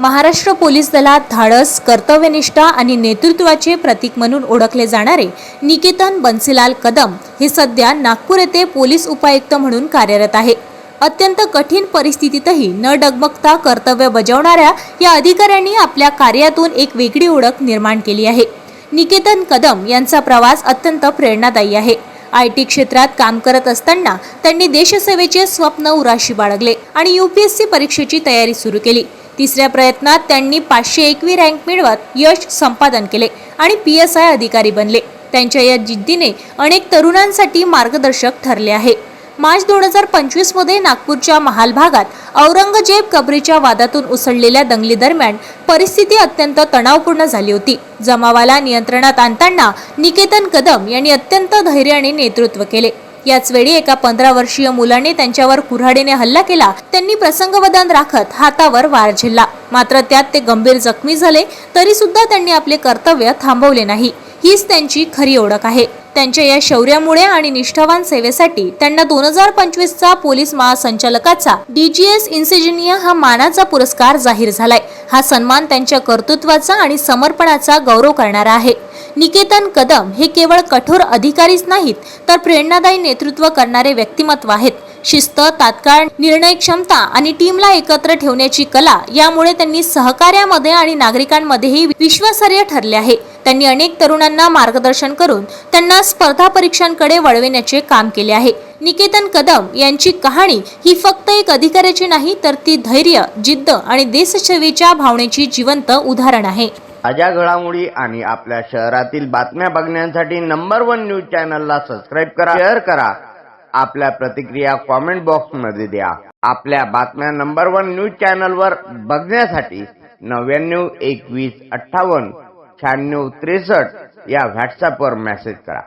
Maharashtra police दलात धाडस, कर्तव्यनिष्ठा आणि नेतृत्वाचे प्रतीक म्हणून ओळखले जाणारे निकेतन बन्सीलाल कदम हे सध्या नागपूर येथे पोलीस उपायुक्त म्हणून कार्यरत आहे। अत्यंत कठीण परिस्थितीतही न डगमगता कर्तव्य बजावणाऱ्या या अधिकाऱ्यांनी आपल्या कार्यातून एक वेगळी ओळख निर्माण केली आहे। निकेतन कदम यांचा प्रवास अत्यंत प्रेरणादायी आहे। IT क्षेत्रात काम करत असताना त्यांनी देशसेवेचे स्वप्न उराशी बाळगले आणि UPSC परीक्षेची तयारी सुरू केली। तिसऱ्या प्रयत्नात त्यांनी 501वी रँक मिळवत यश संपादन केले आणि PSI अधिकारी बनले। त्यांच्या या जिद्दीने अनेक तरुणांसाठी मार्गदर्शक ठरले आहे। मार्च 2025 मध्ये नागपूरच्या महाल भागात औरंगजेब कबरीच्या वादातून उसळलेल्या दंगलीदरम्यान परिस्थिती अत्यंत तणावपूर्ण झाली होती। जमावाला नियंत्रणात आणताना निकेतन कदम यांनी अत्यंत धैर्याने नेतृत्व केले। याच वेळी एका 15 वर्षीय मुलाने त्यांच्यावर कुऱ्हाडीने हल्ला केला। त्यांनी प्रसंगवधान राखत हातावर वार झेलला, मात्र त्यात ते गंभीर जखमी झाले। तरी सुद्धा त्यांनी आपले कर्तव्य थांबवले नाही। हीच त्यांची खरी ओळख आहे। त्यांच्या या शौर्यामुळे आणि निष्ठावान सेवेसाठी त्यांना 2025 चा पोलीस महासंचालकाचा DGS इन्सिग्निया हा मानाचा पुरस्कार जाहीर झालाय। हा सन्मान त्यांच्या कर्तृत्वाचा आणि समर्पणाचा गौरव करणारा आहे। निकेतन कदम हे केवळ कठोर अधिकारीच नाहीत, तर प्रेरणादायी नेतृत्व करणारे व्यक्तिमत्व आहेत। शिस्त, तात्काळ निर्णय क्षमता आणि टीमला एकत्र ठेवण्याची कला यामुळे त्यांनी सहकार्यामध्ये आणि नागरिकांमध्येही विश्वासार्ह ठरले आहे। त्यांनी अनेक तरुणांना मार्गदर्शन करून त्यांना स्पर्धा परीक्षांकडे वळविण्याचे काम केले आहे। निकेतन कदम यांची कहाणी ही फक्त एक अधिकाऱ्याची नाही, तर ती धैर्य, जिद्द आणि देशसेवेच्या भावनेची जिवंत उदाहरण आहे। ताज्या घडामोडी आणि आपल्या शहरातील बातम्या बघण्यासाठी नंबर 1 न्यूज चॅनलला सबस्क्राइब करा, शेअर करा, आपल्या प्रतिक्रिया कमेंट बॉक्स मध्ये द्या। आपल्या बातम्या नंबर 1 न्यूज चॅनलवर बघण्यासाठी 99 21 58 96 63 या व्हॉट्सअपवर मेसेज करा।